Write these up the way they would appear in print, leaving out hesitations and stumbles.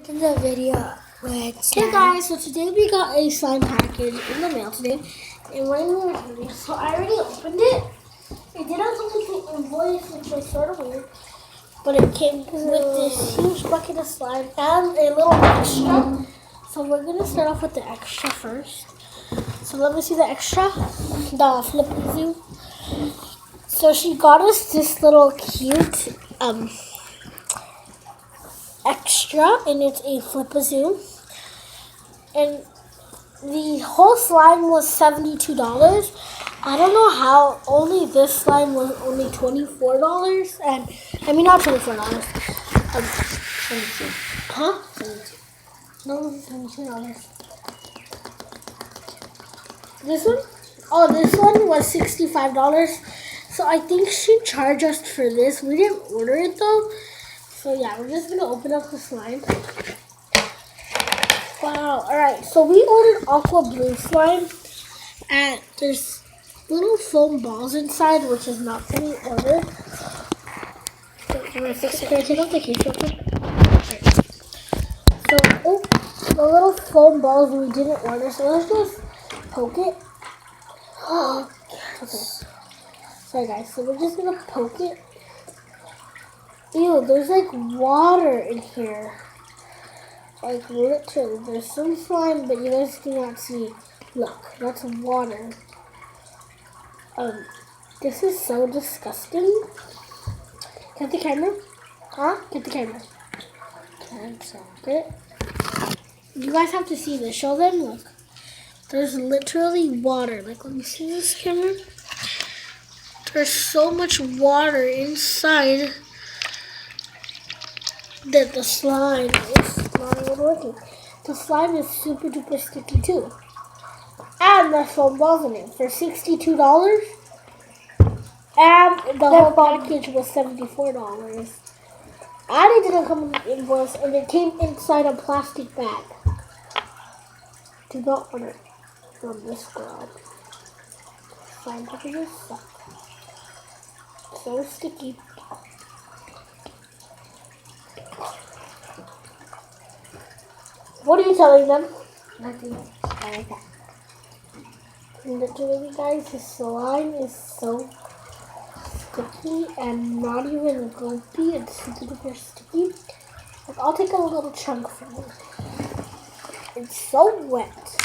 In the video, let's Hey guys, so today we got a slime package in the mail today, and we're going to return it. So I already opened it. It didn't come with the invoice, which was sort of weird, but it came with this huge bucket of slime and a little extra. So we're going to start off with the extra first. So let me see the extra, the flip zoom. So she got us this little cute extra, and it's a flip-a-zoom, and the whole slime was $72. I don't know how only this slime was only $24, and I mean not $24. 72. Huh? 72. No, $72. This one? Oh, this one was $65. So I think she charged us for this. We didn't order it though. So yeah, we're just gonna open up the slime. Wow, alright, so we ordered aqua blue slime, and there's little foam balls inside, which is not what we ordered. Can I take off the case real quick? So, the little foam balls we didn't order, so let's just poke it. Okay. Sorry guys, so we're just gonna poke it. Ew, there's like water in here. Like literally, there's some slime, but you guys cannot see. Look, that's water. This is so disgusting. Get the camera. Huh? Get the camera. Get it. You guys have to see this. Show them. Look, there's literally water. Like, let me see this camera. There's so much water inside that the slime is not even working. The slime is super duper sticky too. And there's foam balls in it for $62. And the whole package was $74. And it didn't come with an invoice, and it came inside a plastic bag. Do not order from this girl. Slime packages suck. So sticky. What are you telling them? Nothing. I like that. Literally, guys, this slime is so sticky and not even goopy. It's super sticky. Like, I'll take a little chunk from it. It's so wet.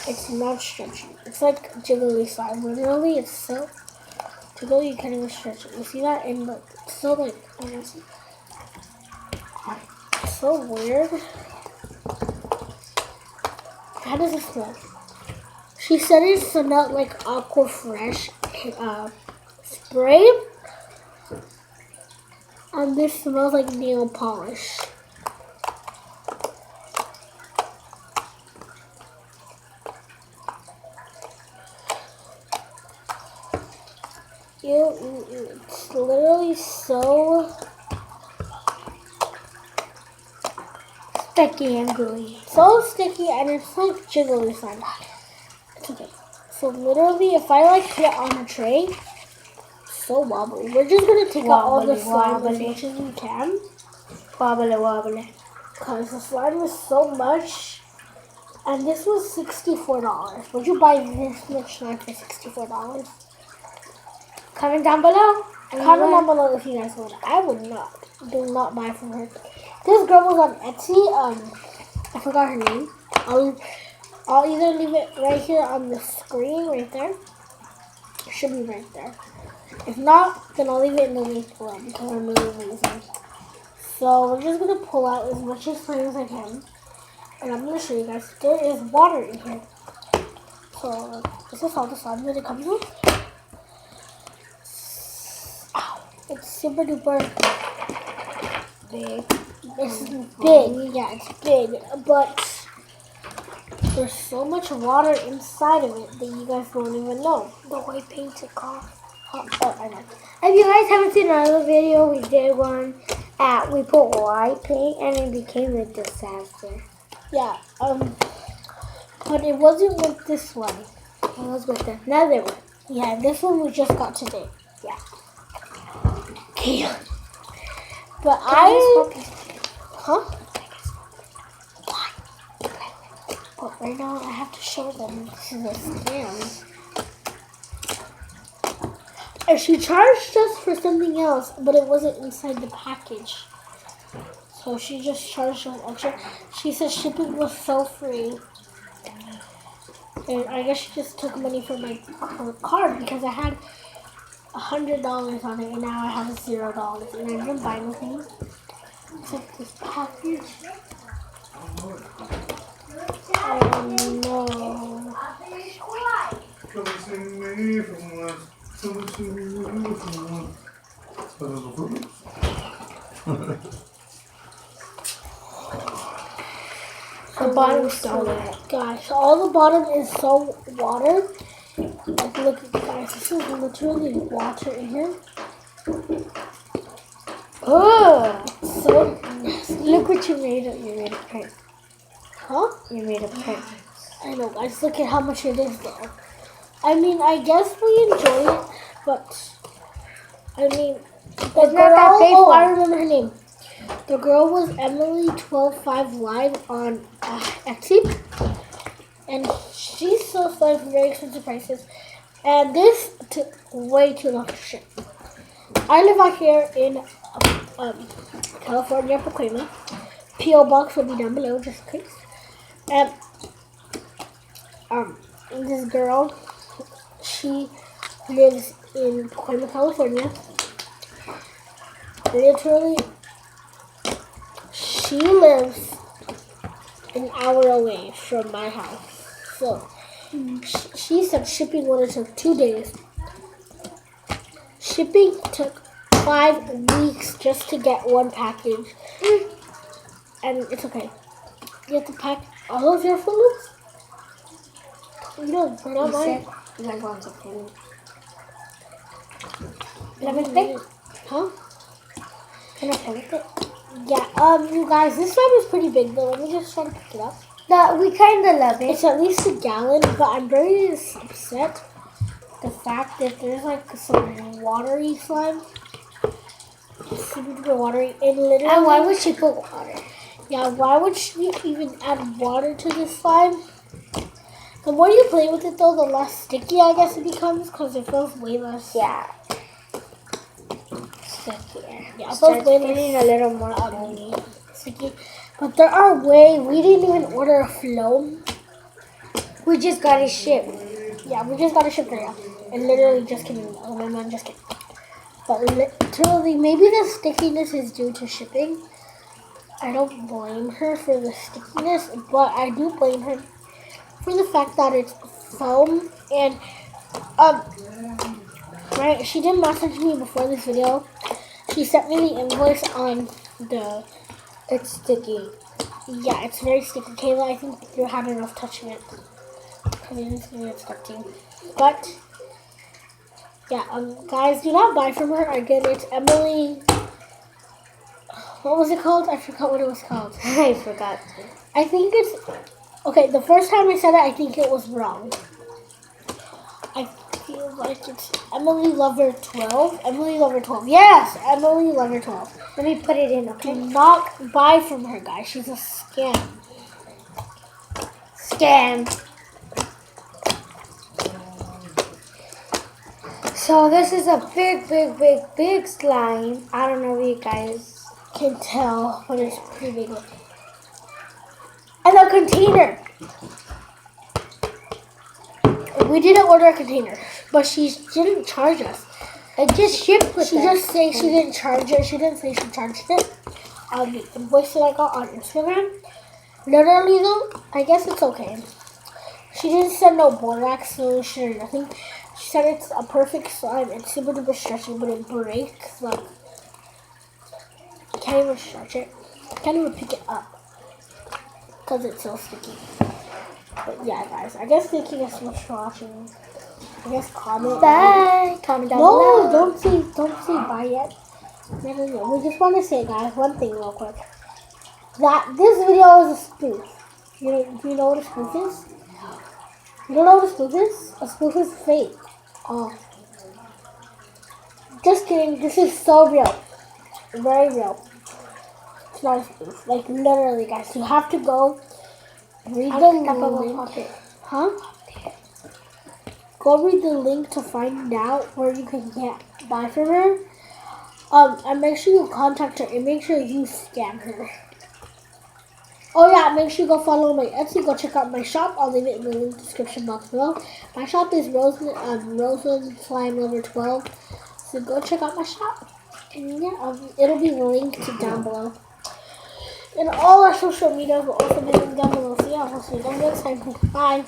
It's not stretchy. It's like jiggly slime. Literally, it's so jiggly you can't even stretch it. You see that? And look, it's so like, it's so weird. How does it smell? She said it smelled like Aqua Fresh spray. And this smells like nail polish. Ew. It's literally so sticky and gooey. So sticky, and it's like jiggly slime. It's okay. So literally, if I like put it on a tray, so wobbly. We're just gonna take out all the slime as much as we can. Wobbly. Because the slime is so much. And this was $64. Would you buy this much slime for $64? Comment down below. Comment down below if you guys would. I would not. Do not buy from her. This girl was on Etsy. I forgot her name. I'll either leave it right here on the screen, right there. It should be right there. If not, then I'll leave it in the link below because I'm really lazy. So we're just gonna pull out as much slime as I can, and I'm gonna show you guys. There is water in here. So this is all the slime that it comes with. It's super duper big. It's big, yeah, it's big, but there's so much water inside of it that you guys won't even know. The white paint took off. Oh, I know. If you guys haven't seen another video, we did one we put white paint and it became a disaster. Yeah, but it wasn't with this one. It was with another one. Yeah, this one we just got today. Yeah. Okay. But Huh? right now. I have to show them this is a scam. And she charged us for something else, but it wasn't inside the package. So she just charged us extra. She said shipping was so free. And I guess she just took money from my card because I had $100 on it and now I have $0 and I didn't buy anything except this package. Oh no. The bottom's so wet. Gosh, all the bottom is so water. Like, look, guys, this is literally water in here. Oh, So nasty. look what you made. You made a print. Huh? You made a print. I know, guys. Look at how much it is, though. I mean, I guess we enjoy it, but I mean, the It's not girl. that painful. Oh, I remember her name. The girl was Emily125 Live on Etsy, and she sells stuff for very expensive prices. And this took way too long to ship. I live out here in California, Pacoima. PO box will be down below just in case. And this girl, she lives in Pacoima, California. Literally, she lives an hour away from my house. So she said shipping would have took 2 days. Shipping took 5 weeks just to get one package. And it's okay. You have to pack all of your foods? No, we're not mine. You guys want something? Let me pick. Huh? Can I play with it? Yeah, you guys, this slime is pretty big though. Let me just try to pick it up. We kind of love it. It's at least a gallon, but I'm very upset the fact that there's like some watery slime. Super watery. And literally. And why would she put water? Yeah, why would she even add water to this slime? The more you play with it though, the less sticky I guess it becomes because it feels way less. Yeah. Yeah, it feels Starts way getting less a little more ugly. sticky. But there are we didn't even order a flow. We just got it shipped. Yeah, we just got it shipped right now. And literally just kidding. Oh, my mom just kidding. But literally, maybe the stickiness is due to shipping. I don't blame her for the stickiness, but I do blame her for the fact that it's foam. And right, she did message me before this video. She sent me the invoice on the. It's sticky. Yeah, it's very sticky. Kayla, I think you had enough touching it. Because you didn't see it stuck to you. But yeah, guys, do not buy from her. Again, it's Emily. What was it called? I forgot what it was called. I forgot. I think it's okay. The first time I said it, I think it was wrong. I feel like it's Emily Lover 12. Emily Lover 12. Yes, Emily Lover 12. Let me put it in, okay? Do not buy from her, guys. She's a scam. Scam. So this is a big slime. I don't know if you guys Can tell, but it's pretty big. And a container. We didn't order a container, but she didn't charge us. it just shipped with She it. just say she didn't charge it. She didn't say she charged it. The invoice that I got on Instagram. Literally though, I guess it's okay. She didn't send no borax solution or nothing. She said it's a perfect slime. It's super duper stretchy, but it breaks. Like, I can't even stretch it. I can't even pick it up because it's so sticky. But yeah, guys, I guess thank you guys so much for watching. I guess comment. Bye. Comment down No, below. don't say bye yet. No. We just want to say, guys, one thing real quick. That this video is a spoof. Do you know what a spoof is? You don't know what a spoof is? A spoof is fake. Oh. Just kidding. This is so real. Very real. It's not a spoof. Like, literally, guys. You have to go Read I'll the pick up a little link. puppet. Huh? Go read the link to find out where you can buy from her. And make sure you contact her and make sure you scam her. Oh yeah, make sure you go follow my Etsy. Go check out my shop. I'll leave it in the link description box below. My shop is Roseland Slime number 12. So go check out my shop. And yeah, it'll be linked down below. And all our social media will also be linked down below. So yeah, we'll see you guys next time. Bye.